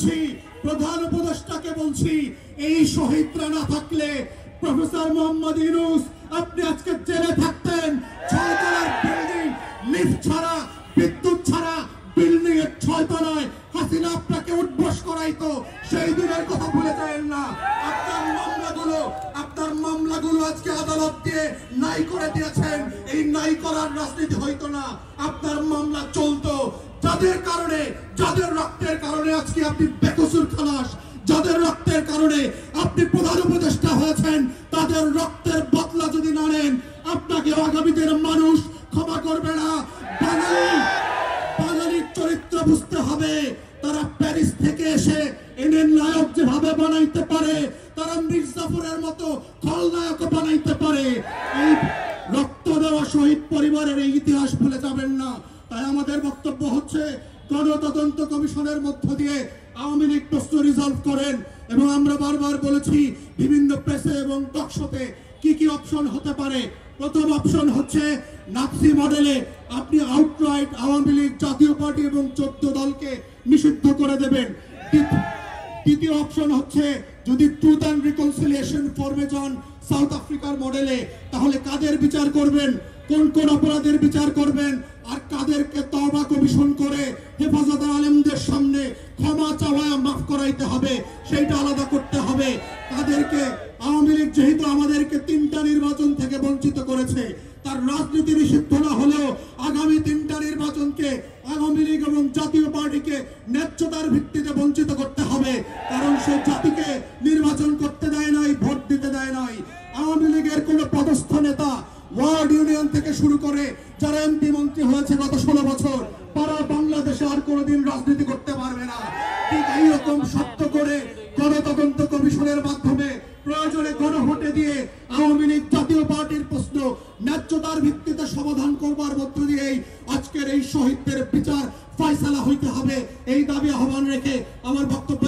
বলছি, প্রধান উপদেষ্টাকে বলছি, এই শহীদরা না থাকলে প্রফেসর মোহাম্মদ ইউনূস আপনি আজকে জেলে থাকতেন। 6 তলার বিল্ডিং, লিফট ছাড়া, বিদ্যুৎ ছাড়া বিল্ডিং এর 6 তলায় হাসিনা আপনাকে উঠবস করাইতো। সেই দিনের কথা ভুলে যাবেন না। আপনার মামলাগুলো আজকে আদালত দিয়ে নাই করে দিয়েছেন। এই নাই করার রাজনীতি হইতো না, আপনার মামলা চলতো। যাদের কারণে, যাদের রক্তের কারণে আজকে আপনি বেকসুর খালাস, যাদের রক্তের কারণে আপনি প্রধান উপদেষ্টা হয়েছেন, তাদের রক্তের বদলা যদি না নেন, আপনাকে আগামী দিনের মানুষ ক্ষমা করবে না। বাঙালির চরিত্র বুঝতে হবে। তারা প্যারিস থেকে এসে এনের নায়ক যেভাবে বানাইতে পারে, তারা মির্জাফরের মতো খলনায়ক বানাইতে পারে। এই রক্ত দেওয়া শহীদ পরিবারের এই ইতিহাস ভুলে যাবেন না। তাই আমাদের বক্তব্য হচ্ছে, গণতদন্ত কমিশনের মধ্য দিয়ে আওয়ামী লীগ প্রশ্ন রিজলভ করেন। এবং আমরা বারবার বলেছি বিভিন্ন প্রেসে এবং টকশোতে কি কি অপশন হতে পারে। প্রথম অপশন হচ্ছে নাৎসি মডেলে আপনি আউটরাইট আওয়ামী লীগ, জাতীয় পার্টি এবং 14 দলকে নিষিদ্ধ করে দেবেন। দ্বিতীয় অপশন হচ্ছে যদি ট্রুথ অ্যান্ড রিকনসিলিয়েশন ফর্মে যান সাউথ আফ্রিকার মডেলে, তাহলে কাদের বিচার করবেন, কোন কোন অপরাধের বিচার করবেন, আর কাদেরকে তওবা কমিশন করে হেফাজতে আলেমদের সামনে ক্ষমা চাওয়া, মাফ করাইতে হবে, সেইটা আলাদা করতে হবে। তাদেরকে আওয়ামী লীগ যেহেতু আমাদেরকে 3টা নির্বাচন থেকে বঞ্চিত করেছে, তার রাজনীতি নিষিদ্ধ না হলেও আগামী 3টা নির্বাচনকে আওয়ামী লীগ এবং জাতীয় পার্টিকে ন্যায্যতার ভিত্তিতে বঞ্চিত করতে হবে। কারণ সে জাতিকে নির্বাচন করতে দেয় নাই, ভোট দিতে দেয় নাই। আওয়ামী লীগের কোন পদস্থ নেতা ওয়ার্ড ইউনিয়ন থেকে শুরু করে যারা এমপি মন্ত্রী হয়েছে গত 16 বছর, তারা বাংলাদেশে আর কোনোদিন রাজনীতি করতে পারবে না। ঠিক এইরকম শক্ত করে গণতদন্ত কমিশনের মাধ্যমে প্রয়োজনে গণভোটে দিয়ে আওয়ামী লীগ, জাতীয় পার্টির প্রশ্ন ন্যায্যতার ভিত্তিতে সমাধান করবার মধ্য দিয়েই আজকের এই শহীদদের বিচার ফয়সালা হইতে হবে। এই দাবি আহ্বান রেখে আমার বক্তব্য